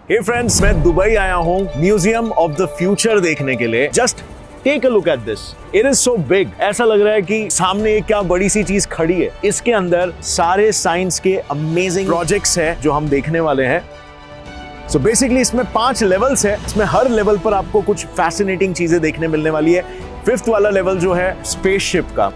हे friends, मैं Dubai आया हूँ म्यूजियम ऑफ द फ्यूचर देखने के लिए। Just take a look at this, it is so big. ऐसा लग रहा है कि सामने एक क्या बड़ी सी चीज खड़ी है। इसके अंदर सारे साइंस के अमेजिंग प्रोजेक्ट्स हैं जो हम देखने वाले हैं। सो बेसिकली इसमें 5 लेवल्स है। इसमें हर लेवल पर आपको कुछ फैसिनेटिंग चीजें देखने मिलने वाली है। 5th वाला लेवल जो है स्पेसशिप का,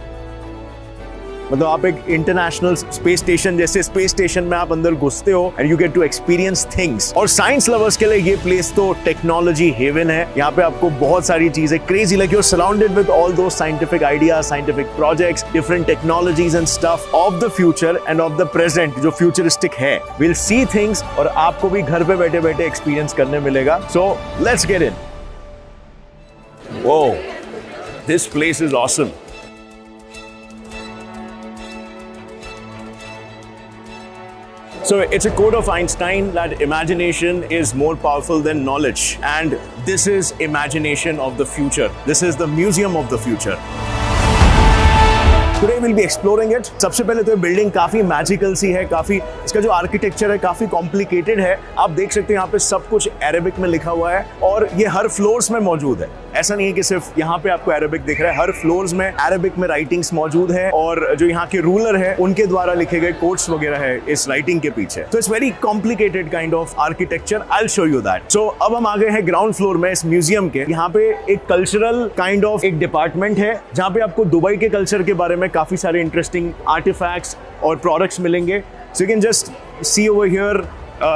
मतलब आप एक इंटरनेशनल स्पेस स्टेशन जैसे स्पेस स्टेशन में आप अंदर घुसते हो and you get to experience things. और साइंस लवर्स के लिए ये प्लेस तो टेक्नोलॉजी हेवन है। यहाँ पे आपको बहुत सारी चीजें crazy, like you are surrounded with all those scientific ideas, scientific projects, different technologies and stuff of the future and of the present जो फ्यूचरिस्टिक है। विल सी थिंग्स और आपको भी घर पे बैठे बैठे एक्सपीरियंस करने मिलेगा। So let's get in. Whoa, this place is awesome. So it's a quote of Einstein that imagination is more powerful than knowledge, and this is imagination of the future. This is the museum of the future. Today we'll be exploring it. सबसे पहले तो ये building काफी magical सी है, काफी इसका जो architecture है काफी कॉम्प्लिकेटेड है। आप देख सकते हैं यहाँ पे सब कुछ अरेबिक में लिखा हुआ है और ये हर फ्लोर्स में मौजूद है। ऐसा नहीं है कि सिर्फ यहाँ पे आपको अरेबिक दिख रहा है, हर फ्लोर्स में अरेबिक में राइटिंग्स मौजूद है और जो यहाँ के रूलर है उनके द्वारा लिखे गए कोट्स वगैरह है इस राइटिंग के पीछे। तो it's very complicated kind of architecture. I will show you that. So अब हम आ गए हैं ग्राउंड फ्लोर में इस म्यूजियम के। यहाँ पे एक कल्चरल काइंड ऑफ एक डिपार्टमेंट है जहाँ पे आपको दुबई के कल्चर के बारे में काफी सारे इंटरेस्टिंग आर्टिफैक्ट्स और प्रोडक्ट्स मिलेंगे। So you can just see over here,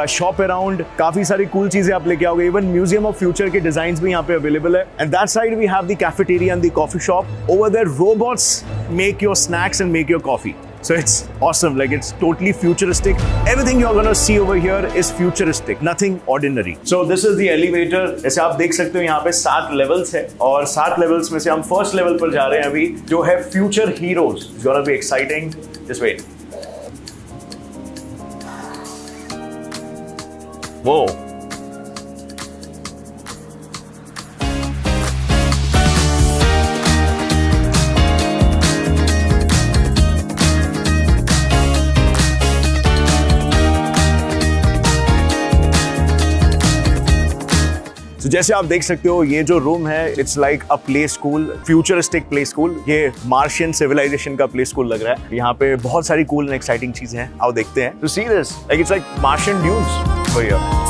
shop around, काफी सारी कूल चीजें आप लेके आओगे। इवन म्यूजियम ऑफ फ्यूचर के डिजाइन्स भी यहाँ पे अवेलेबल है। And that side we have the cafeteria and the coffee shop. Over there robots make your snacks and make your coffee. So it's awesome, like it's totally futuristic. Everything you're gonna see over here is futuristic, nothing ordinary. So this is the elevator. जैसे आप देख सकते हो यहाँ पे 7 levels है और 7 levels में से हम first level पर जा रहे हैं अभी, जो है future heroes. It's gonna be exciting. Just wait. Whoa. तो जैसे आप देख सकते हो ये जो रूम है it's like a play school, futuristic play school. ये मार्शियन सिविलाइजेशन का प्ले स्कूल लग रहा है। यहाँ पे बहुत सारी कूल एंड एक्साइटिंग चीजें हैं, आओ देखते हैं। To see this, like it's like Martian dunes for here.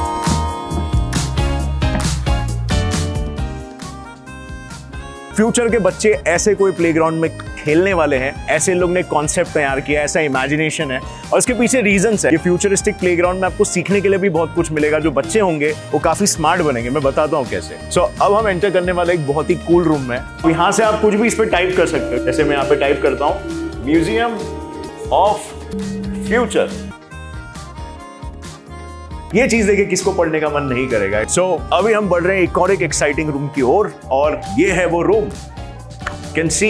Future के बच्चे ऐसे कोई प्लेग्राउंड में खेलने वाले हैं, ऐसे लोग ने कॉन्सेप्ट तैयार किया, ऐसा इमेजिनेशन है और इसके पीछे रीजंस है। ये फ्यूचरिस्टिक प्लेग्राउंड में आपको सीखने के लिए भी बहुत कुछ मिलेगा। जो बच्चे होंगे वो काफी स्मार्ट बनेंगे, मैं बताता हूँ कैसे। सो अब हम एंटर करने वाले एक बहुत ही कूल रूम में। यहाँ से आप कुछ भी इस पे टाइप कर सकते हो। जैसे मैं यहाँ पे टाइप करता हूँ म्यूजियम ऑफ फ्यूचर। ये चीज देखे किसको पढ़ने का मन नहीं करेगा। सो अभी हम बढ़ रहे हैं एक और एक एक्साइटिंग रूम की ओर और ये है वो रूम। कैन सी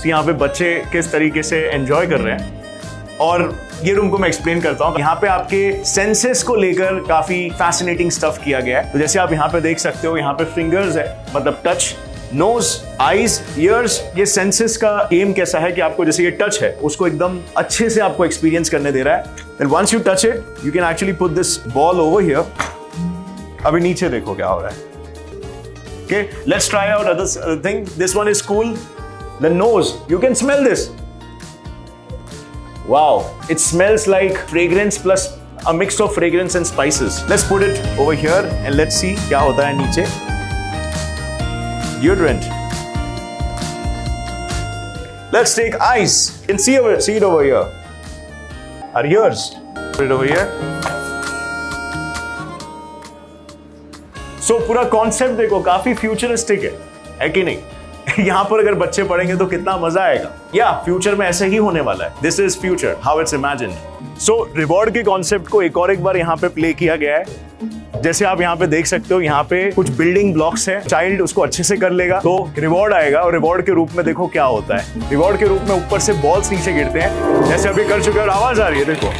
यहाँ पे बच्चे किस तरीके से एंजॉय कर रहे हैं और ये रूम को मैं एक्सप्लेन करता हूँ। यहाँ पे आपके सेंसेस को लेकर काफी फैसिनेटिंग स्टफ किया गया है। तो जैसे आप यहाँ पे देख सकते हो, यहाँ पे फिंगर्स है, मतलब टच, नोज, आईज, ईयर्स। ये सेंसेस का एम कैसा है कि आपको जैसे ये टच है उसको एकदम अच्छे से आपको एक्सपीरियंस करने दे रहा है। And once you touch it, you can actually put this ball over here. अभी नीचे देखो क्या हो रहा है। Okay, let's try out other thing. This one is cool. The nose. You can smell this. Wow, it smells like fragrance plus a mix of fragrance and spices. Let's put it over here and let's see क्या होता है नीचे. Deodorant. Let's take eyes. You can see it over here. Are yours? Put it over here. So पूरा concept देखो काफी futuristic है कि नहीं? यहाँ पर अगर बच्चे पढ़ेंगे तो कितना मजा आएगा। या फ्यूचर में ऐसे ही होने वाला है। This is future, how it's imagined. So reward के कॉन्सेप्ट को एक बार यहाँ पे प्ले किया गया है। जैसे आप यहाँ पे देख सकते हो, यहाँ पे कुछ बिल्डिंग ब्लॉक्स है। चाइल्ड उसको अच्छे से कर लेगा तो रिवॉर्ड आएगा और रिवॉर्ड के रूप में देखो क्या होता है। रिवॉर्ड के रूप में ऊपर से बॉल्स नीचे गिरते हैं, जैसे अभी कर चुके हैं और आवाज आ रही है देखो।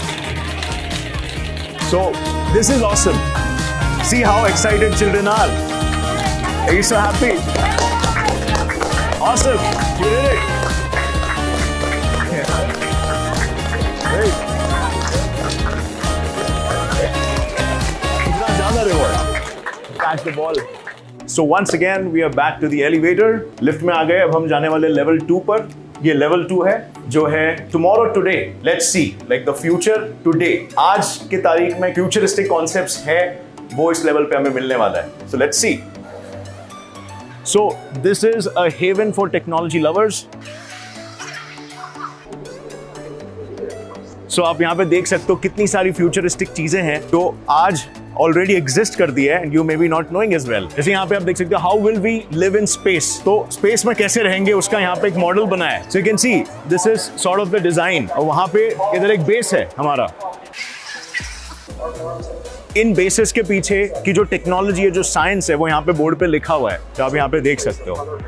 So this is awesome. See how excited children are. Are you so happy? Awesome. You did it. Great. catch the ball. So once again we are back to the elevator. Lift में आ गए, अब हम जाने वाले level 2 पर. ये level 2 है जो है tomorrow today. Let's see like the future today. आज की तारीख में futuristic concepts है वो इस level पे हमें मिलने वाला है. So let's see. So this is a haven for technology lovers. So आप यहाँ पे देख सकते हो कितनी सारी फ्यूचरिस्टिक चीजें हैं जो आज ऑलरेडी एग्जिस्ट कर दी है and you may be not knowing as well. जैसे यहाँ पे आप देख सकते हो how will we live in space. तो स्पेस में कैसे रहेंगे उसका यहाँ पे एक मॉडल बना है. So you can see this is sort of the design. और वहां पे इधर एक बेस है हमारा. इन बेसिस के पीछे की जो टेक्नोलॉजी है, जो साइंस है, वो यहाँ पे बोर्ड पे लिखा हुआ है जो आप यहाँ पे देख सकते हो.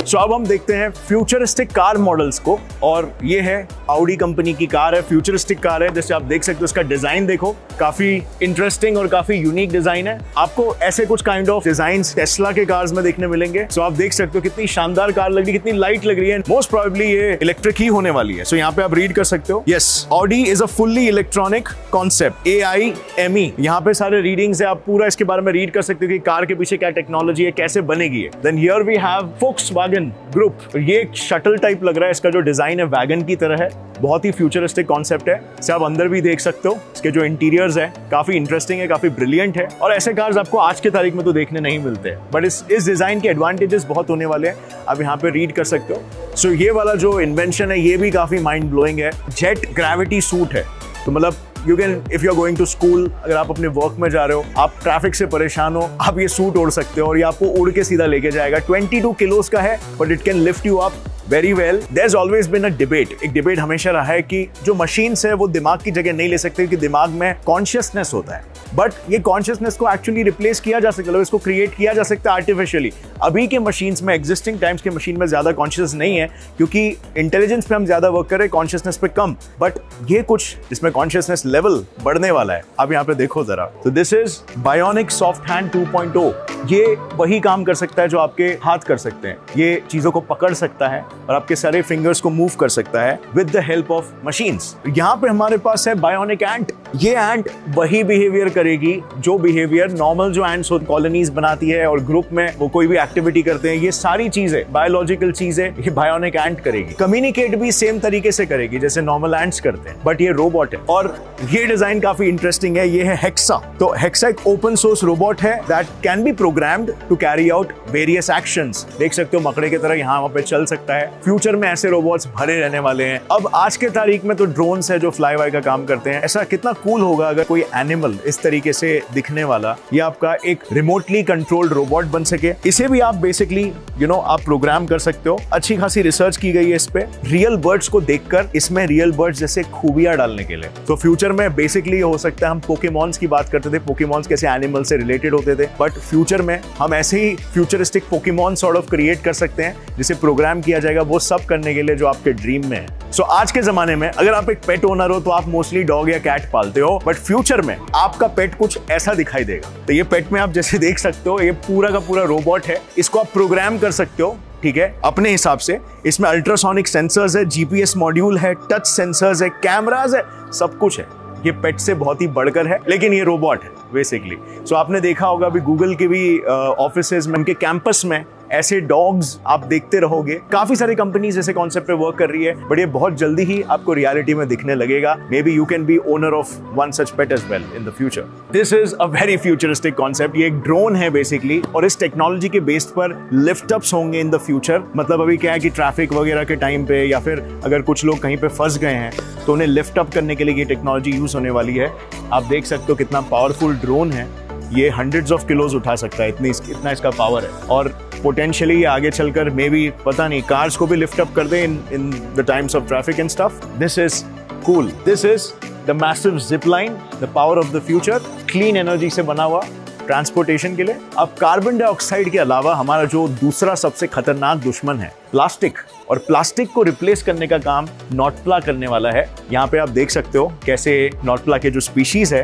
सो अब हम देखते हैं फ्यूचरिस्टिक कार मॉडल्स को. और ये है ऑडी कंपनी की कार है, फ्यूचरिस्टिक कार है. जैसे आप देख सकते हो इसका डिजाइन देखो, काफी इंटरेस्टिंग और काफी यूनिक डिजाइन है. आपको ऐसे कुछ काइंड ऑफ डिजाइन्स टेस्ला के कार्स में देखने मिलेंगे. सो आप देख सकते हो कितनी शानदार कार लग रही है, कितनी लाइट लग रही है. मोस्ट प्रोबेबली ये इलेक्ट्रिक ही होने वाली है. सो यहाँ पे आप रीड कर सकते हो. Yes, Audi is a fully electronic concept, AIME. यहाँ पे सारे रीडिंग्स है, आप पूरा इसके बारे में रीड कर सकते हो कि कार के पीछे क्या टेक्नोलॉजी है, कैसे बनेगी. Then here we have Volkswagen group. ये एक शटल टाइप लग रहा है. इसका जो डिजाइन है वैगन की तरह है. बहुत ही फ्यूचरिस्टिक कॉन्सेप्ट है. इसे आप अंदर भी देख सकते हो. इसके जो इंटीरियर्स है काफी इंटरेस्टिंग है, काफी ब्रिलियंट है. और ऐसे कार्स आपको आज के तारीख में तो देखने नहीं मिलते, बट इस डिजाइन के एडवांटेजेस बहुत होने वाले हैं. आप यहाँ पे रीड कर सकते हो. सो ये वाला जो इन्वेंशन है ये भी काफी माइंड ब्लोइंग है. जेट ग्रेविटी सूट है. तो मतलब you can, if you are going to school, अगर आप अपने वर्क में जा रहे हो, आप ट्रैफिक से परेशान हो, आप ये सूट ओढ़ सकते हो और ये आपको उड़ के सीधा लेके जाएगा. 22 किलोस का है but it can lift you up very well. There's always been a debate. एक डिबेट हमेशा रहा है कि जो मशीन्स है वो दिमाग की जगह नहीं ले सकते क्योंकि दिमाग में कॉन्शियसनेस होता है. बट ये कॉन्शियसनेस को एक्चुअली रिप्लेस किया जा सकता है, मतलब इसको क्रिएट किया जा सकता है आर्टिफिशियली. अभी के मशीन्स में, एग्जिस्टिंग टाइम्स के मशीन में ज्यादा कॉन्शियस नहीं है क्योंकि इंटेलिजेंस पे हम ज्यादा वर्क कर रहे हैं, कॉन्शियसनेस पे कम. बट ये कुछ इसमें कॉन्शियसनेस लेवल बढ़ने वाला है. आप यहाँ पे देखो जरा. तो this is bionic soft hand 2.0. ये वही काम कर सकता है जो आपके हाथ कर सकते हैं. ये चीजों को पकड़ सकता है और आपके सारे फिंगर्स को मूव कर सकता है with the help of machines. यहाँ पे हमारे पास है बायोनिक एंट. ये एंट वही बिहेवियर करेगी जो बिहेवियर नॉर्मल जो एंट्स कॉलोनीज बनाती है और ग्रुप में वो कोई भी एक्टिविटी करते हैं. ये सारी चीजें, बायोलॉजिकल चीजें, ये बायोनिक एंट करेगी. कम्युनिकेट भी सेम तरीके से करेगी जैसे नॉर्मल एंट्स करते हैं, बट ये रोबोट है. और ये डिजाइन काफी इंटरेस्टिंग है. ये है हेक्सा. तो हेक्सा एक ओपन सोर्स रोबोट है that can be programmed to carry out various actions. देख सकते हो मकड़े की तरह यहाँ वहाँ पे चल सकता है. फ्यूचर में ऐसे रोबोट्स भरे रहने वाले हैं. अब आज के तारीख में तो ड्रोन्स है जो फ्लाई बाय का काम करते हैं. ऐसा कितना कूल होगा अगर कोई एनिमल इस तरीके से दिखने वाला ये आपका एक रिमोटली कंट्रोल्ड रोबोट बन सके. इसे भी आप बेसिकली आप प्रोग्राम कर सकते हो. अच्छी खासी रिसर्च की गई है इस पे, रियल बर्ड्स को देखकर इसमें रियल बर्ड्स जैसे खूबियां डालने के लिए. तो फ्यूचर में बेसिकली हो सकता है, हम पोकेमॉन्स की बात करते थे, पोकेमॉन्स कैसे एनिमल से रिलेटेड होते थे, बट फ्यूचर में हम ऐसे ही futuristic Pokemon sort of create कर सकते हैं जिसे प्रोग्राम किया जाएगा वो सब करने के लिए जो आपके ड्रीम में है. सो आज के जमाने में अगर आप एक पेट ओनर हो तो आप मोस्टली डॉग या कैट पालते हो, बट फ्यूचर में आपका पेट कुछ ऐसा दिखाई देगा. तो ये पेट में आप जैसे देख सकते हो ये पूरा का पूरा रोबोट है. इसको आप प्रोग्राम कर सकते हो, ठीक है, अपने हिसाब से. इसमें अल्ट्रासोनिक सेंसर्स है, GPS मॉड्यूल है, टच सेंसर्स है, कैमरास है, सब कुछ है. ये पेट से बहुत ही बढ़कर है, लेकिन ये रोबोट है बेसिकली. सो आपने देखा होगा अभी गूगल के भी ऑफिसेज में, उनके कैंपस में ऐसे डॉग्स आप देखते रहोगे. काफी सारी कंपनीज ऐसे कॉन्सेप्ट पे वर्क कर रही है, बट ये बहुत जल्दी ही आपको रियलिटी में दिखने लगेगा. Maybe you can be owner of one such pet as well in the future. This is a very futuristic concept. ये एक ड्रोन है बेसिकली, और इस टेक्नोलॉजी के बेस पर लिफ्ट अप्स होंगे इन द फ्यूचर. मतलब अभी क्या है कि ट्रैफिक वगैरह के टाइम पे या फिर अगर कुछ लोग कहीं पे फंस गए हैं तो उन्हें लिफ्ट अप करने के लिए ये टेक्नोलॉजी यूज होने वाली है. आप देख सकते हो कितना पावरफुल ड्रोन है. ये हंड्रेड्स ऑफ किलोज उठा सकता है, इतना इसका पावर है. और पोटेंशियली आगे चलकर मे बी पता नहीं कार्स को भी लिफ्ट अप कर दे in the times of traffic and stuff. This is cool. This is the massive zip line, the power of the future. Clean energy से बना हुआ ट्रांसपोर्टेशन के लिए. अब कार्बन डाइऑक्साइड के अलावा हमारा जो दूसरा सबसे खतरनाक दुश्मन है प्लास्टिक, और प्लास्टिक को रिप्लेस करने का काम नॉटप्ला करने वाला है। यहाँ पे आप देख सकते हो कैसे नॉटप्ला के जो स्पीशीज है,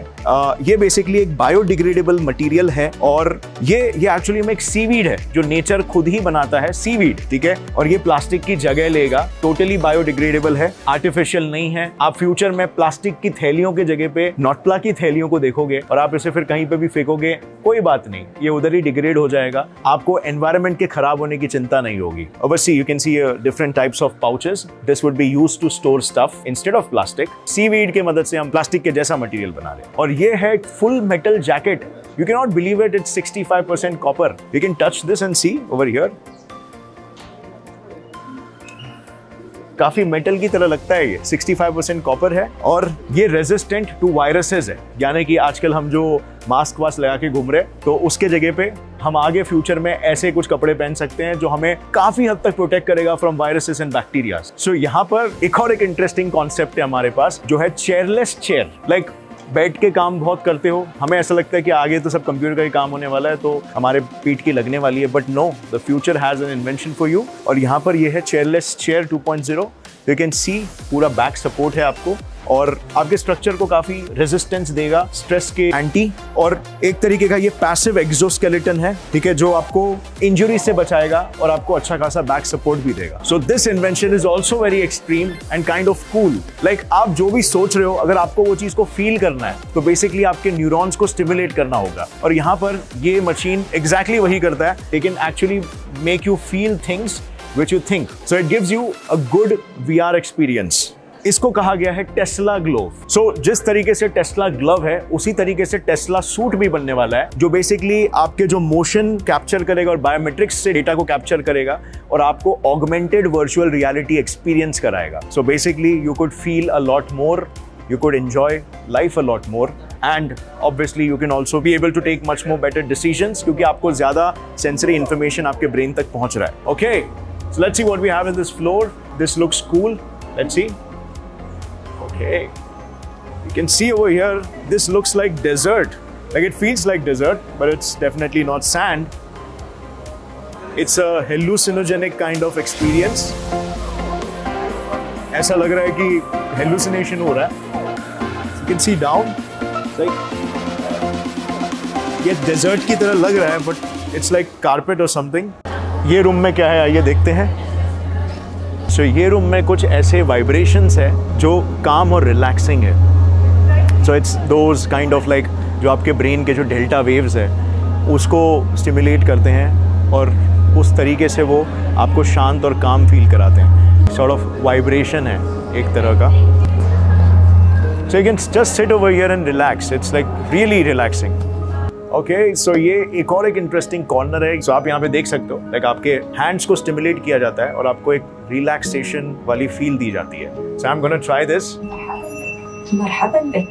ये बेसिकली एक बायोडिग्रेडेबल मटेरियल है, और ये एक्चुअली में एक सीवीड है जो नेचर खुद ही बनाता है, सीवीड, ठीक है। और ये प्लास्टिक की जगह लेगा, टोटली बायोडिग्रेडेबल है, आर्टिफिशियल नहीं है। आप फ्यूचर में प्लास्टिक की थैलियों के जगह पे नॉटप्ला की थैलियों को देखोगे और आप इसे फिर कहीं पे भी फेंकोगे, कोई बात नहीं, ये उधर ही डिग्रेड हो जाएगा, आपको एनवायरनमेंट के खराब होने की चिंता नहीं होगी। Obviously, you can see different types of pouches. This would be used to store stuff instead of plastic. Seaweed के मदद से हम प्लास्टिक के जैसा मटेरियल बना रहे हैं। और ये है एक full metal jacket. You cannot believe it. It's 65% copper. You can touch this and see over here. काफी मेटल की तरह लगता है ये, 65% कॉपर है, और ये रेजिस्टेंट टू वायरसेस है। यानी कि आजकल हम जो मास्क वास्क लगा के घूम रहे हैं, तो उसके जगह पे हम आगे फ्यूचर में ऐसे कुछ कपड़े पहन सकते हैं जो हमें काफी हद तक प्रोटेक्ट करेगा फ्रॉम वायरसेस एंड बैक्टीरिया। सो यहाँ पर एक और एक इंटरेस्टिंग कॉन्सेप्ट है हमारे पास, जो है चेयरलेस चेयर। लाइक बैठ के काम बहुत करते हो, हमें ऐसा लगता है कि आगे तो सब कंप्यूटर का ही काम होने वाला है, तो हमारे पीठ की लगने वाली है, but no, the future has an invention for you. और यहाँ पर ये है chairless chair 2.0। You can see पूरा बैक सपोर्ट है आपको, और आपके स्ट्रक्चर को काफी रेजिस्टेंस देगा, स्ट्रेस के एंटी, और एक तरीके का ये पैसिव एक्सोस्केलेटन है, ठीक है, जो आपको इंजरी से बचाएगा और आपको अच्छा खासा बैक सपोर्ट भी देगा। So this invention is also very extreme and kind of cool. Like आप जो भी सोच रहे हो, अगर आपको वो चीज को फील करना है, तो बेसिकली आपके न्यूरॉन्स को स्टिमुलेट करना होगा, और यहाँ पर ये मशीन एग्जैक्टली वही करता है, लेकिन actually make you feel things which you think. So it gives you a good VR experience. इसको कहा गया है टेस्ला ग्लोव। सो जिस तरीके से टेस्ला ग्लव है, उसी तरीके से टेस्ला सूट भी बनने वाला है, जो बेसिकली आपके जो मोशन कैप्चर करेगा और बायोमेट्रिक्स से डेटा को कैप्चर करेगा और आपको ऑगमेंटेड वर्चुअल रियलिटी एक्सपीरियंस कराएगा। So basically you could feel a lot more, you could enjoy life a lot more, and obviously you can also be able to take much more better decisions, क्योंकि आपको ज्यादा sensory information आपके brain तक पहुंच रहा है। Okay, so let's see what we have in this floor. This looks cool. Let's see. Okay, you can see over here, this looks like desert. Like it feels like desert, but it's definitely not sand. It's a hallucinogenic kind of experience. ऐसा लग रहा है कि hallucination हो रहा है। You can see down, like ये desert की तरह लग रहा है, but it's like carpet or something. ये रूम में क्या है आइए देखते हैं। So ये रूम में कुछ ऐसे vibrations है जो calm और relaxing है। So it's those kind of like जो आपके brain के जो delta waves है उसको stimulate करते हैं, और उस तरीके से वो आपको शांत और calm feel कराते हैं। Sort of vibration है एक तरह का। So you can just sit over here and relax. It's like really relaxing. Okay, so ये एक और एक interesting corner है। So आप यहाँ पे देख सकते हो, like आपके hands को stimulate किया जाता है और आपको एक relaxation वाली feel दी जाती है। So I'm gonna try this. मरहबन बिक।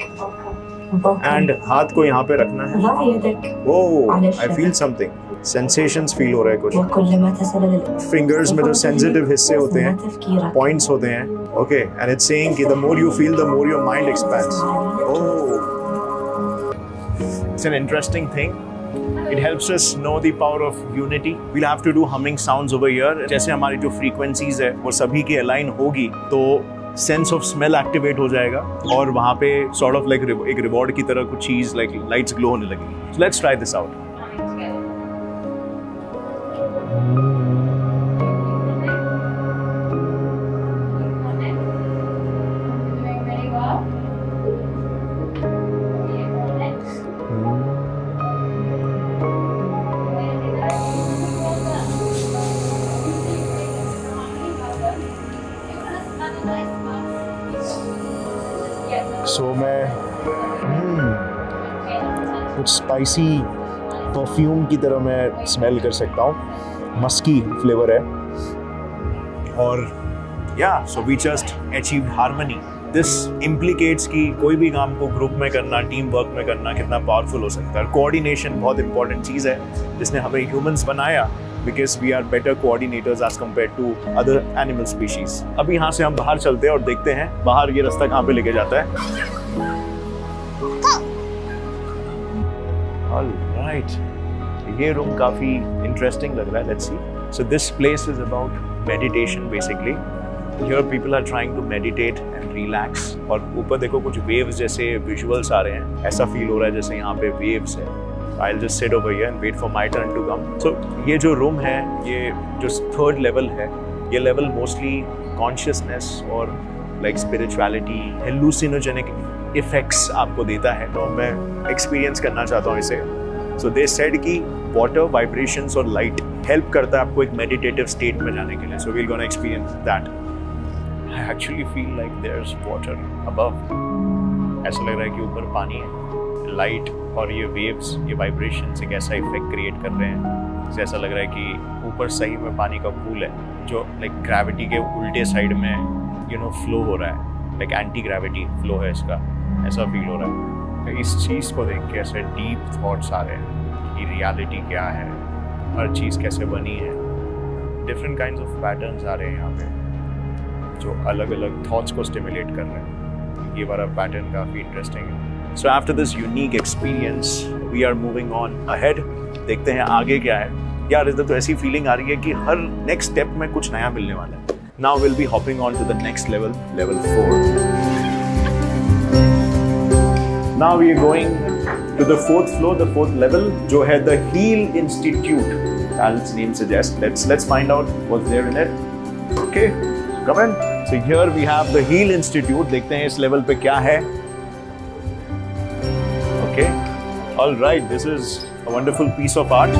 And हाथ को यहाँ पे रखना है। Oh, I feel something. Sensations feel हो रहा है कुछ। Fingers में जो sensitive हिस्से होते हैं, points होते हैं। Okay, and it's saying कि the more you feel, the more your mind expands. Oh, it's an interesting thing. It helps us know the power of unity. We'll have to do humming sounds over here. जैसे हमारी जो frequencies है, वो सभी की align होगी, तो sense of smell activate हो जाएगा, और वहाँ पे सॉर्ट ऑफ लाइक एक रिवॉर्ड की तरह कुछ चीज लाइक लाइट्स ग्लो होने लगेगी। So let's try this out. So मैं कुछ स्पाइसी परफ्यूम की तरह मैं स्मेल कर सकता हूँ, मस्की फ्लेवर है, और या so we just achieved harmony. This implicates कि कोई भी काम को ग्रुप में करना, टीम वर्क में करना कितना पावरफुल हो सकता है। कोऑर्डिनेशन बहुत इंपॉर्टेंट चीज़ है जिसने हमें ह्यूमंस बनाया, because we are better coordinators as compared to other animal species. अब यहाँ से हम बाहर चलते हैं और देखते हैं बाहर ये रास्ता कहाँ पे लेके जाता है। All right, ये रूम काफी इंटरेस्टिंग लग रहा है। Let's see. So this place is about meditation basically. Here people are trying to meditate and relax. और ऊपर देखो कुछ waves जैसे visuals आ रहे हैं, ऐसा feel हो रहा है जैसे यहाँ पे waves है. I'll just sit over here and wait for my turn to come. So ये जो room है, ये जो third level है, ये level mostly consciousness और like spirituality, hallucinogenic effects आपको देता है. तो मैं experience करना चाहता हूँ इसे. So they said कि water, vibrations और light help करता है आपको एक meditative state में जाने के लिए. So we're gonna experience that. I actually feel like there's water above. ऐसा लग रहा है कि ऊपर पानी है. लाइट और ये वेव्स, ये वाइब्रेशंस एक ऐसा इफेक्ट क्रिएट कर रहे हैं जैसा लग रहा है कि ऊपर सही में पानी का पूल है जो लाइक ग्रेविटी के उल्टे साइड में फ्लो हो रहा है. लाइक एंटी ग्रेविटी फ्लो है इसका, ऐसा फील हो रहा है. इस चीज़ को देख के ऐसे डीप थॉट्स आ रहे हैं कि रियलिटी क्या है, हर चीज़ कैसे बनी है. डिफरेंट काइंड्स ऑफ पैटर्न्स आ रहे हैं यहाँ पे जो अलग अलग थॉट्स को स्टिमुलेट कर रहे हैं. ये वाला पैटर्न काफ़ी इंटरेस्टिंग है. So after this unique experience, we are moving on ahead. देखते हैं आगे क्या है. यार इधर तो ऐसी फीलिंग आ रही है कि हर नेक्स्ट स्टेप में कुछ नया मिलने वाला है. Now we'll be hopping on to the next level, level 4. Now we are going to the 4th floor, the 4th level, जो है the Heal Institute. As its name suggests. Let's find out what's there in it. Okay, come in. So here we have the Heal Institute. देखते हैं इस level पे क्या है. Okay, all right, this is a wonderful piece of art.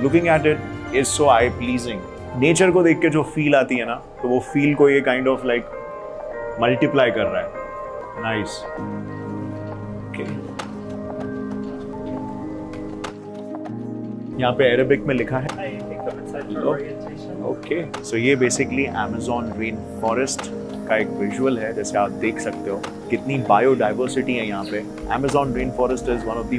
Looking at it is so eye-pleasing. Nature को देख के जो feel आती है ना, तो वो feel को ये kind of like multiply कर रहा है. Nice. Okay. यहाँ पे अरेबिक में लिखा है. ओके, सो ये बेसिकली अमेज़न रेन फॉरेस्ट का एक विजुअल है. जैसे आप देख सकते हो कितनी बायोडाइवर्सिटी है यहाँ पे. Amazon rain forest is one of the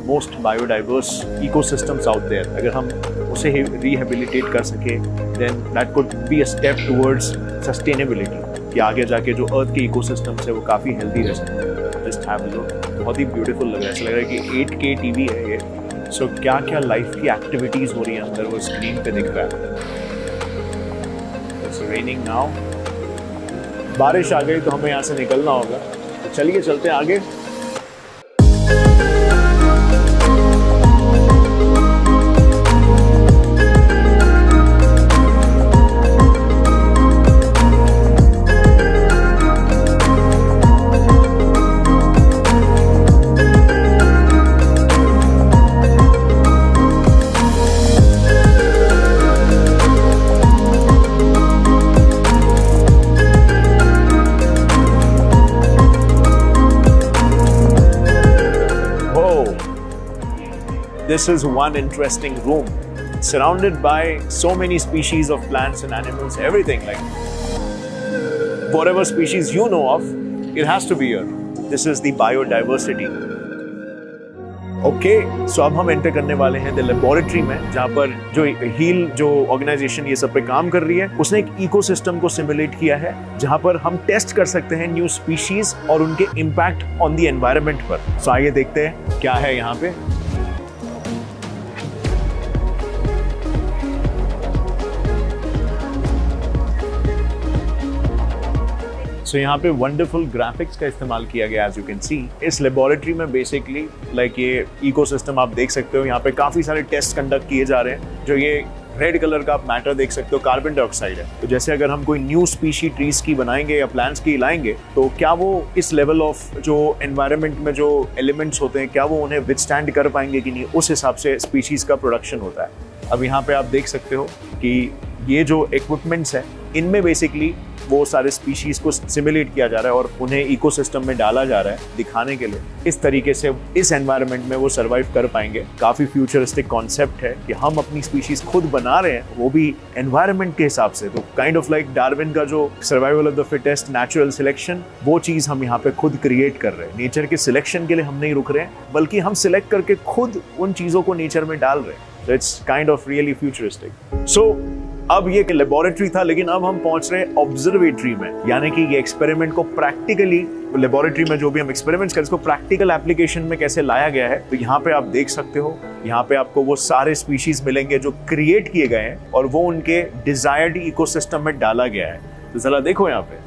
most biodiverse ecosystems out there. अगर हम उसे रिहेबिलिटेट कर सके then that could be a step towards sustainability, कि आगे जाके जो अर्थ के इकोसिस्टम्स है वो काफ़ी हेल्दी रह सकते. Just have a look. बहुत ही ब्यूटीफुल लग रहा है. ऐसा लग रहा है कि 8K टीवी है ये. सो क्या क्या लाइफ की एक्टिविटीज हो रही हैं अंदर वो स्क्रीन पे दिख रहा है. It's raining now. बारिश आ गई तो हमें यहाँ से निकलना होगा. चलिए चलते हैं आगे. This is one interesting room, surrounded by so many species of plants and animals, everything like whatever species you know of, it has to be here. This is the biodiversity. Okay, so अब हम enter करने वाले हैं the laboratory में, जहाँ पर जो heal जो ऑर्गेनाइजेशन ये सब पे काम कर रही है उसने एक इकोसिस्टम को सिमुलेट किया है जहाँ पर हम टेस्ट कर सकते हैं न्यू स्पीशीज और उनके इम्पैक्ट ऑन द एनवायरनमेंट पर. सो आइए देखते हैं क्या है यहाँ पे. सो यहाँ पे वंडरफुल ग्राफिक्स का इस्तेमाल किया गया. एज यू कैन सी इस लेबोरेटरी में बेसिकली लाइक ये इकोसिस्टम आप देख सकते हो. यहाँ पे काफ़ी सारे टेस्ट कंडक्ट किए जा रहे हैं. जो ये रेड कलर का आप मैटर देख सकते हो कार्बन डाइऑक्साइड है. तो जैसे अगर हम कोई न्यू स्पीशी ट्रीज की बनाएंगे या प्लांट्स की लाएंगे तो क्या वो इस लेवल ऑफ जो एनवायरनमेंट में जो एलिमेंट्स होते हैं क्या वो उन्हें विथस्टैंड कर पाएंगे कि नहीं, उस हिसाब से स्पीशीज का प्रोडक्शन होता है. अब यहाँ पे आप देख सकते हो कि ये जो इक्विपमेंट्स है इनमें बेसिकली वो सारे स्पीशीज को सिमुलेट किया जा रहा है और उन्हें इकोसिस्टम में डाला जा रहा है दिखाने के लिए इस तरीके से इस एनवायरनमेंट में वो सर्वाइव कर पाएंगे. काफ़ी फ्यूचरिस्टिक कॉन्सेप्ट है कि हम अपनी स्पीशीज खुद बना रहे हैं, वो भी एनवायरनमेंट के हिसाब से. तो काइंड ऑफ लाइक डार्विन का जो survival of the fittest, natural selection, वो चीज़ हम यहाँ पे खुद क्रिएट कर रहे हैं. नेचर के सिलेक्शन के लिए हम नहीं रुक रहे हैं बल्कि हम सिलेक्ट करके खुद उन चीज़ों को नेचर में डाल रहे हैं. So it's kind of really futuristic. So अब ये लेबोरेटरी था, लेकिन अब हम पहुंच रहे हैं ऑब्जर्वेटरी में, यानी कि ये एक्सपेरिमेंट को प्रैक्टिकली, लेबोरेटरी में जो भी हम एक्सपेरिमेंट्स करें, इसको प्रैक्टिकल एप्लीकेशन में कैसे लाया गया है। तो यहाँ पे आप देख सकते हो, यहाँ पे आपको वो सारे स्पीशीज मिलेंगे जो क्रिएट किए गए हैं और वो उनके डिजायर्ड इकोसिस्टम में डाला गया है। तो जरा देखो यहाँ पे,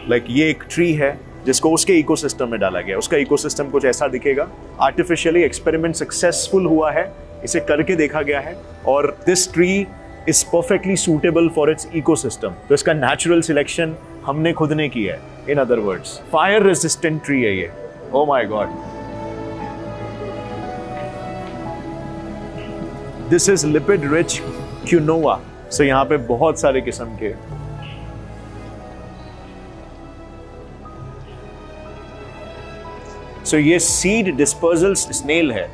लाइक ये एक ट्री है जिसको उसके इकोसिस्टम में डाला गया है। उसका इकोसिस्टम कुछ ऐसा दिखेगा। आर्टिफिशियली एक्सपेरिमेंट सक्सेसफुल हुआ है, इसे करके देखा गया है, और this tree is perfectly suitable for its ecosystem. तो इसका नेचुरल सिलेक्शन हमने खुद ने किया है। In other words, fire resistant tree है ये। Oh my god, this is lipid rich quinoa. सो यहाँ पे बहुत सारे किस्म के, सो ये सीड डिस्पर्सल स्नेल है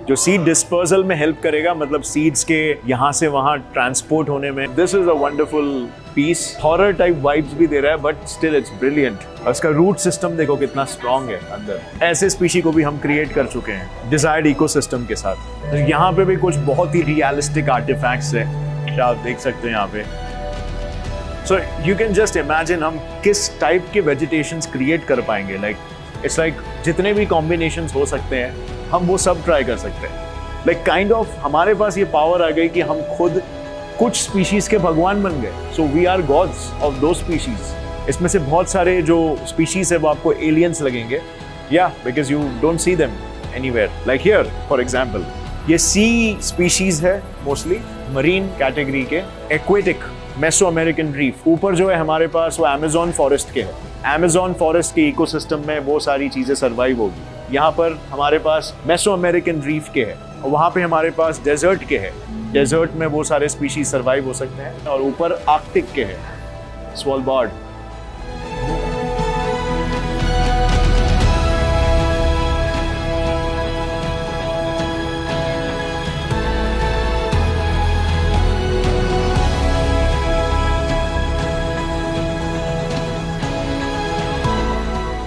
जो सीड डिस्पर्सल में हेल्प करेगा, मतलब सीड्स के यहाँ से वहाँ ट्रांसपोर्ट होने में। This is a wonderful piece. Horror type vibes भी दे रहा है, बट स्टिल इट्स ब्रिलियंट। और इसका रूट सिस्टम देखो कितना स्ट्रॉन्ग है अंदर। ऐसे स्पीशी को भी हम क्रिएट कर चुके हैं डिजायर्ड इकोसिस्टम के साथ। तो यहाँ पे भी कुछ बहुत ही रियलिस्टिक आर्टिफैक्ट्स है, आप देख सकते हैं यहाँ पे। सो यू कैन जस्ट इमेजिन हम किस टाइप के वेजिटेशंस क्रिएट कर पाएंगे। लाइक इट्स लाइक जितने भी कॉम्बिनेशंस हो सकते हैं हम वो सब ट्राई कर सकते हैं। लाइक काइंड ऑफ हमारे पास ये पावर आ गई कि हम खुद कुछ स्पीशीज के भगवान बन गए। So we are gods of two species. इसमें से बहुत सारे जो स्पीशीज है वो आपको एलियंस लगेंगे, या because you don't see them anywhere. Like here for example, ये सी स्पीशीज है, मोस्टली मरीन कैटेगरी के। एक्वेटिक मेसो अमेरिकन रीफ, ऊपर जो है हमारे पास वो अमेज़न फॉरेस्ट के है। अमेज़न फॉरेस्ट के इकोसिस्टम में वो सारी चीजें सर्वाइव होगी। यहाँ पर हमारे पास मेसो अमेरिकन रीफ के है, और वहाँ पे हमारे पास डेजर्ट के है। डेजर्ट में वो सारे स्पीशीज सर्वाइव हो सकते हैं। और ऊपर आर्कटिक के है, Svalbard.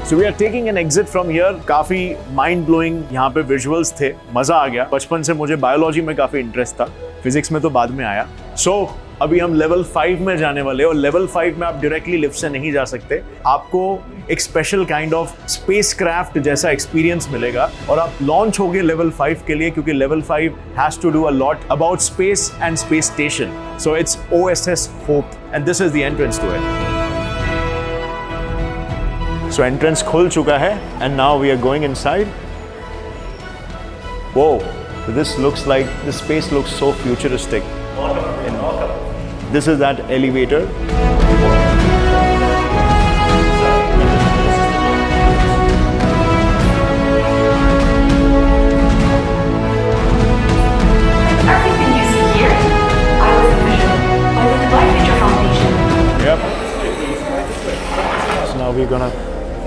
So we are taking an exit from here। काफी माइंड ब्लोइंग यहाँ पे विजुअल्स थे, मजा आ गया। बचपन से मुझे बायोलॉजी में काफी इंटरेस्ट था, फिजिक्स में तो बाद में आया। अभी हम लेवल 5 में जाने वाले, और लेवल 5 में आप डायरेक्टली लिफ्ट से नहीं जा सकते। आपको एक special kind of space craft जैसा एक्सपीरियंस मिलेगा, और आप लॉन्च होगे लेवल 5 के लिए, क्योंकि level 5 has to do a lot about space and space station. So it's OSS hope, and this is the entrance to it. So entrance खुल चुका है, and now we are going inside. वो this looks like, this space looks so futuristic. This is that elevator. Everything you see here, I was envisioned by the Divine Nature Foundation. Yep. So now we're gonna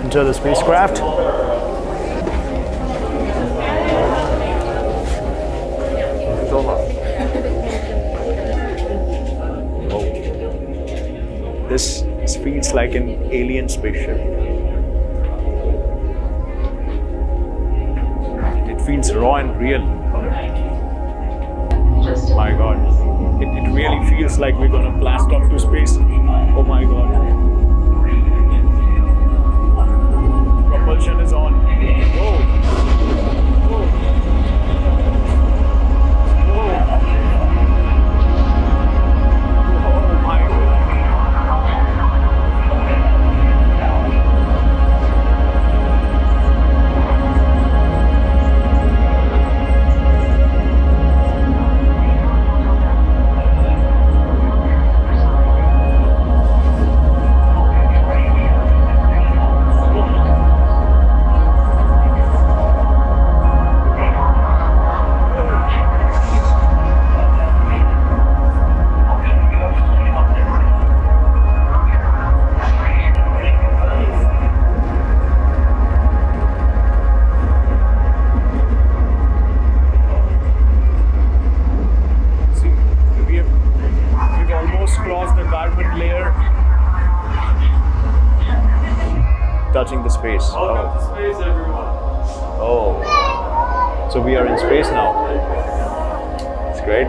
enter the spacecraft. This feels like an alien spaceship. It feels raw and real. My God. It really feels like we're gonna blast off to space. Oh my God. Propulsion is on. Whoa. Whoa. Whoa. Oh my God. Touching the space. Welcome to space, everyone. Oh. So we are in space now. It's great.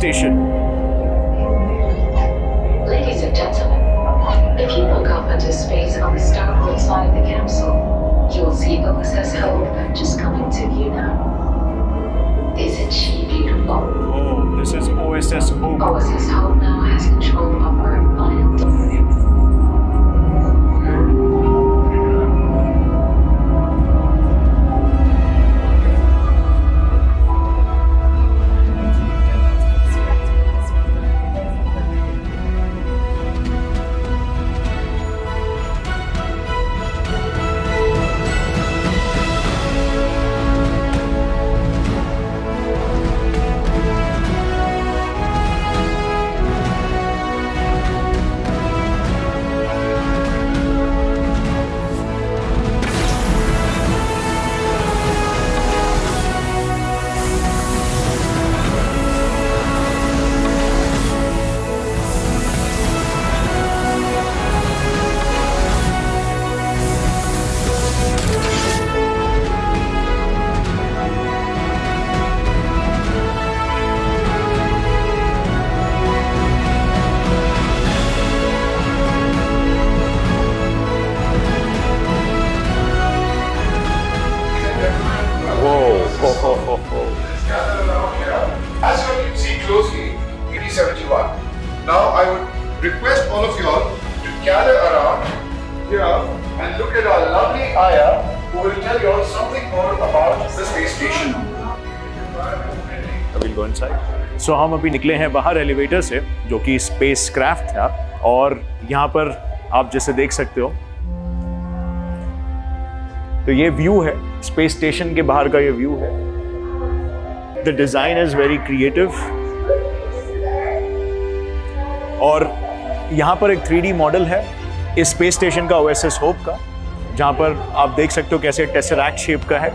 Station. Ladies and gentlemen, if you look up into space on the starboard side of the capsule, you will see OSS Hope just coming to view now. Isn't she beautiful? Oh, this is OSS Hope. OSS Hope now has control of our final destiny. As you can see closely, it is 71. Now I would request all of you all to gather around here and look at our lovely Aya, who will tell you all something more about the space station. We'll go inside. So हम अभी निकले हैं बाहर elevator से, जो कि space craft था, और यहाँ पर आप जैसे देख सकते हो तो ये व्यू है स्पेस स्टेशन के बाहर का, ये व्यू है। The design is very creative, और यहाँ पर एक 3D मॉडल है इस स्पेस स्टेशन का, OSS होप का, जहाँ पर आप देख सकते हो कैसे टेसरैक्ट शेप का है,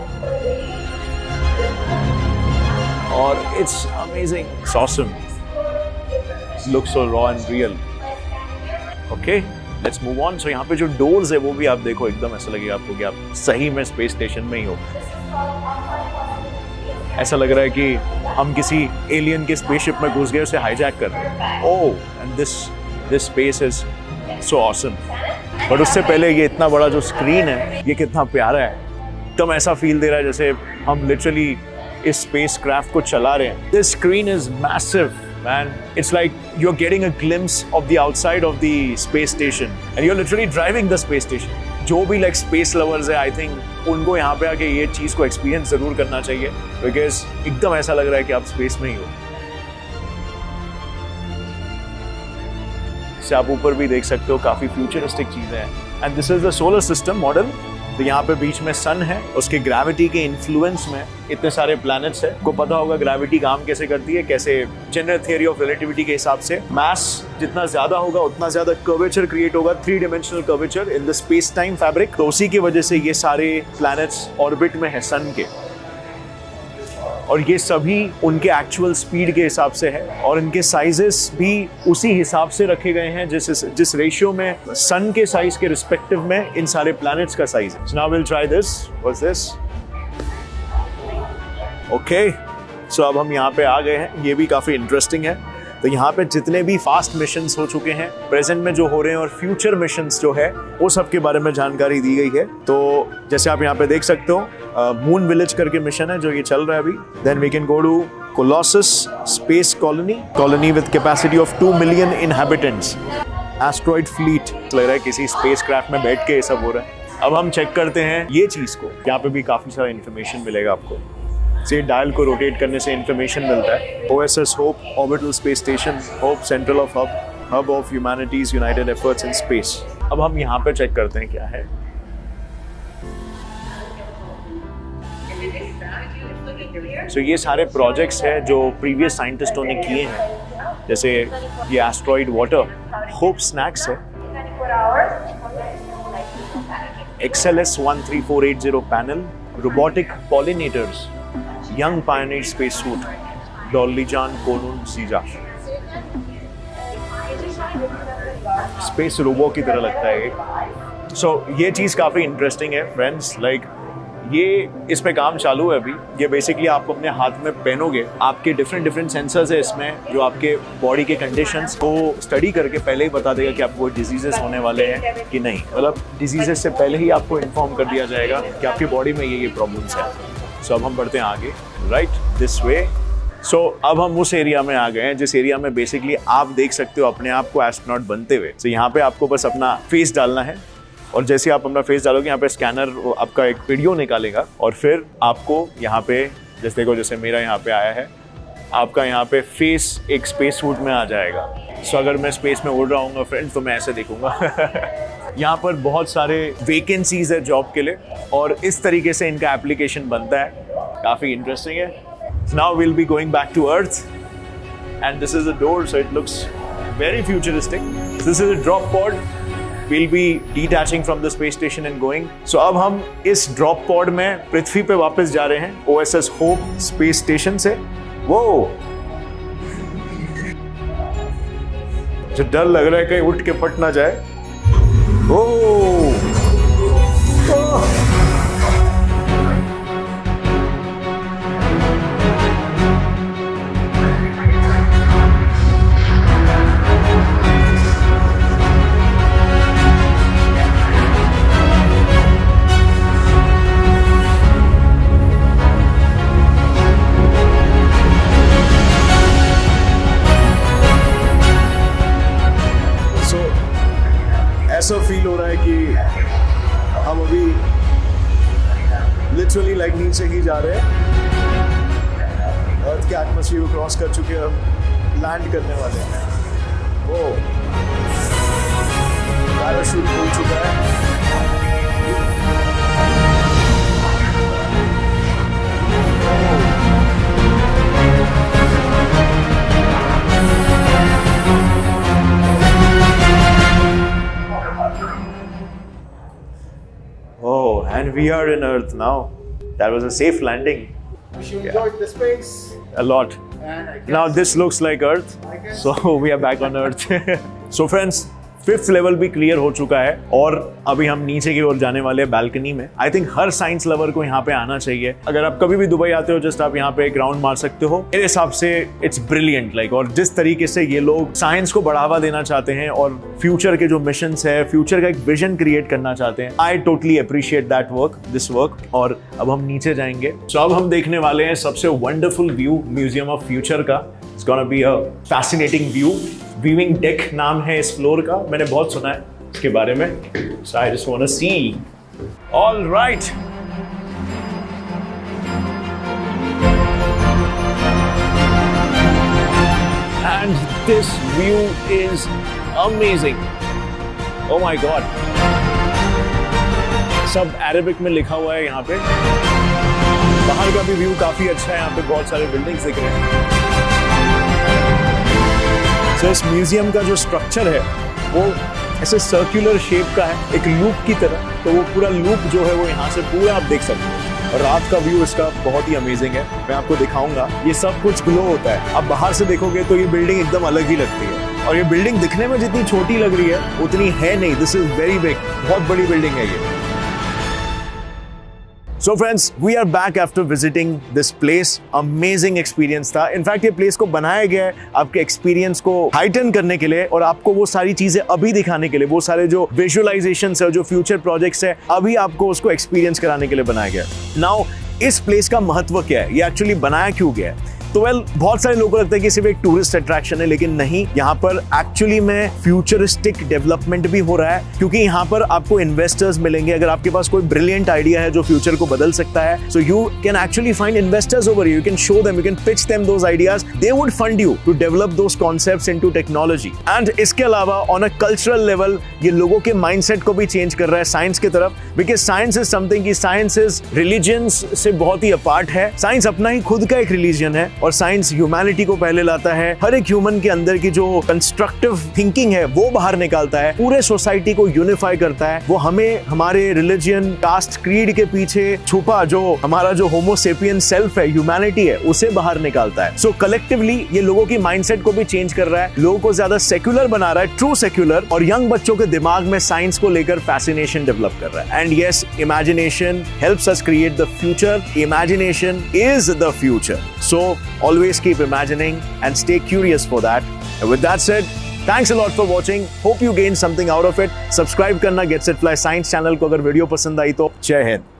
और it's amazing, it's awesome, it looks so raw and real. Okay, let's move on. So यहाँ पे जो डोर्स है वो भी आप देखो, एकदम ऐसा लगेगा आपको कि आप सही में स्पेस स्टेशन में ही हो। ऐसा लग रहा है कि हम किसी एलियन के स्पेसशिप में घुस गए, उसे हाईजैक कर रहे हैं। Oh, and this space is so awesome. But उससे पहले ये इतना बड़ा जो स्क्रीन है, ये कितना प्यारा है, एकदम ऐसा फील दे रहा है जैसे हम लिटरली इस स्पेस क्राफ्ट को चला रहे हैं। This screen is massive, man. It's like you're getting a glimpse of the outside of the space station and you're literally driving the space station. जो भी like space lovers है, I think उनको यहाँ पे आके ये चीज़ को experience ज़रूर करना चाहिए, because एकदम ऐसा लग रहा है कि आप space में ही हो। इससे आप ऊपर भी देख सकते हो, काफ़ी futuristic चीज़ें हैं। And this is the solar system model। तो यहाँ पे बीच में सन है, उसके ग्रेविटी के इन्फ्लुएंस में इतने सारे प्लैनेट्स हैं। को पता होगा ग्रेविटी काम कैसे करती है, कैसे जनरल थियरी ऑफ रिलेटिविटी के हिसाब से मास जितना ज्यादा होगा उतना ज्यादा कर्वेचर क्रिएट होगा, 3 dimensional curvature in the space time fabric. तो उसी की वजह से ये सारे प्लैनेट्स ऑर्बिट में है सन के, और ये सभी उनके एक्चुअल स्पीड के हिसाब से है, और इनके साइजेस भी उसी हिसाब से रखे गए हैं जिस रेशियो में सन के साइज के रिस्पेक्टिव में इन सारे प्लैनेट्स का साइज है। So now will try this. What's this? Okay, so अब हम यहाँ पे आ गए हैं। ये भी काफ़ी इंटरेस्टिंग है। तो यहाँ पे जितने भी फास्ट मिशंस हो चुके हैं, प्रेजेंट में जो हो रहे हैं, और फ्यूचर मिशंस जो है, वो सब के बारे में जानकारी दी गई है। तो जैसे आप यहाँ पे देख सकते हो, मून विलेज करके मिशन है जो ये चल रहा है अभी। Then we can go to Colossus space colony with capacity of 2 million inhabitants, asteroid fleet. लग रहा है किसी स्पेस क्राफ्ट में बैठ के ये सब हो रहा है। अब हम चेक करते हैं ये चीज़ को, यहाँ पे भी काफ़ी सारा इन्फॉर्मेशन मिलेगा आपको। से डायल को रोटेट करने से इन्फॉर्मेशन मिलता है। OSS hope orbital space station, hope central of hub of humanities United efforts in space. अब हम यहाँ पे चेक करते हैं क्या है। सो ये सारे प्रोजेक्ट्स हैं जो प्रीवियस साइंटिस्टों ने किए हैं, जैसे ये एस्ट्रॉइड वाटर, होप स्नैक्स है, XLS 13480 panel, robotic pollinators, young pioneer space suit, डॉलीजान कोनुन सीजा। स्पेस रोबो की तरह लगता है। सो ये चीज़ काफ़ी इंटरेस्टिंग है फ्रेंड्स। लाइक ये इस पे काम चालू है अभी। ये बेसिकली आप अपने हाथ में पहनोगे, आपके डिफरेंट सेंसर्स है इसमें जो आपके बॉडी के कंडीशंस को स्टडी करके पहले ही बता देगा कि आपको डिजीजेस होने वाले हैं कि नहीं। मतलब डिजीजेस से पहले ही आपको इन्फॉर्म कर दिया जाएगा कि आपकी बॉडी में ये प्रॉब्लम्स है। सो अब हम बढ़ते हैं आगे, राइट दिस वे। सो अब हम उस एरिया में आ गए हैं जिस एरिया में बेसिकली आप देख सकते हो अपने आप को एस्ट्रोनॉट बनते हुए। सो यहाँ पे आपको बस अपना फेस डालना है और जैसे आप अपना फेस डालोगे यहाँ पे स्कैनर आपका एक वीडियो निकालेगा और फिर आपको यहाँ पे जैसे देखो, जैसे मेरा यहाँ पे आया है, आपका यहाँ पे फेस एक स्पेस सूट में आ जाएगा। सो अगर मैं स्पेस में उड़ रहा हूँ फ्रेंड्स तो मैं ऐसे देखूंगा। यहाँ पर बहुत सारे वैकेंसीज है जॉब के लिए और इस तरीके से इनका एप्लीकेशन बनता है, काफी इंटरेस्टिंग है। So now we'll be going back to Earth, and this is a door, so it looks very futuristic. This is a drop pod. We'll be detaching from the space station and going. So अब हम इस drop pod में पृथ्वी पे वापस जा रहे हैं OSS Hope space station से। वो जो डर लग रहा है कहीं उठ के पट ना जाए। ऐसा फील हो रहा है कि हम अभी लिटरली लाइक नीचे ही जा रहे हैं, अर्थ के एटमॉस्फेयर को क्रॉस कर चुके हैं, हम लैंड करने वाले हैं। वो पैराशूट खुल चुका है। Oh, and we are in Earth now. That was a safe landing. Wish you enjoyed the space. A lot. And I guess Now this looks like Earth. So we are back on Earth. So friends, 5th level भी clear हो चुका है और अभी हम नीचे की ओर जाने वाले हैं बालकनी में। I think her science lover को यहाँ पे आना चाहिए। अगर आप कभी भी दुबई आते हो जस्ट आप यहाँ पे एक राउंड मार सकते हो। मेरे हिसाब से इट्स ब्रिलियंट लाइक, और जिस तरीके से ये लोग साइंस को बढ़ावा देना चाहते हैं और फ्यूचर के जो मिशंस है, फ्यूचर का एक विजन क्रिएट करना चाहते हैं, I totally appreciate that work, this work. और अब हम नीचे जाएंगे। सो अब हम देखने वाले हैं सबसे wonderful view museum of future का। It's gonna be a fascinating view. Viewing deck नाम है इस फ्लोर का, मैंने बहुत सुना है इसके बारे में। So I just want to see. All right. And this view is amazing. Oh my God. सब अरेबिक में लिखा हुआ है यहाँ पे। बाहर का भी व्यू काफी अच्छा है, यहाँ पे बहुत सारे बिल्डिंग्स दिख रहे हैं। So इस म्यूजियम का जो स्ट्रक्चर है वो ऐसे सर्कुलर शेप का है, एक लूप की तरह। तो वो पूरा लूप जो है वो यहाँ से पूरा आप देख सकते हैं और रात का व्यू इसका बहुत ही अमेजिंग है। मैं आपको दिखाऊंगा। ये सब कुछ ग्लो होता है। आप बाहर से देखोगे तो ये बिल्डिंग एकदम अलग ही लगती है और ये बिल्डिंग दिखने में जितनी छोटी लग रही है उतनी है नहीं। दिस इज वेरी बिग, बहुत बड़ी बिल्डिंग है ये। So friends, we are back after visiting this place. Amazing experience था। इनफैक्ट ये प्लेस को बनाया गया है आपके एक्सपीरियंस को हाइटन करने के लिए और आपको वो सारी चीजें अभी दिखाने के लिए, वो सारे जो विजुअलाइजेशंस है, जो फ्यूचर प्रोजेक्ट्स है, अभी आपको उसको एक्सपीरियंस कराने के लिए बनाया गया है। नाउ इस प्लेस का महत्व क्या है, ये एक्चुअली बनाया क्यों गया है? तो बहुत सारे लोगों को लगता है कि सिर्फ एक टूरिस्ट अट्रैक्शन है, लेकिन नहीं, यहाँ पर एक्चुअली में फ्यूचरिस्टिक डेवलपमेंट भी हो रहा है क्योंकि यहाँ पर आपको इन्वेस्टर्स मिलेंगे। अगर आपके पास कोई ब्रिलियंट आइडिया है जो फ्यूचर को बदल सकता है, so you can actually find investors over you can show them, you can pitch them those ideas, they would fund you to develop those concepts into technology. And इसके अलावा on a cultural level ये लोगों के mindset को भी change कर रहा है साइंस की तरफ, बिकॉज साइंस इज समथिंग की साइंस इज रिलीजियंस से बहुत ही अपार्ट है। साइंस अपना ही खुद का एक रिलीजन है और साइंस ह्यूमैनिटी को पहले लाता है, हर एक ह्यूमन के अंदर की जो कंस्ट्रक्टिव थिंकिंग है वो बाहर निकालता है, पूरे सोसाइटी को यूनिफाई करता है। वो हमें हमारे रिलीजन, कास्ट, क्रीड के पीछे छुपा जो हमारा जो होमो सेपियन सेल्फ है, ह्यूमैनिटी है, उसे बाहर निकालता है। सो कलेक्टिवली ये लोगों की माइंडसेट को भी चेंज कर रहा है, लोगों को ज्यादा सेक्युलर बना रहा है, ट्रू सेक्युलर, और यंग बच्चों के दिमाग में साइंस को लेकर फैसिनेशन डेवलप कर रहा है। And yes, imagination helps us create the future. Imagination is the future. So always keep imagining and stay curious for that. And with that said, thanks a lot for watching. Hope you gained something out of it. Subscribe करना Gets It Fly Science channel को अगर video पसंद आई तो। जय हिंद।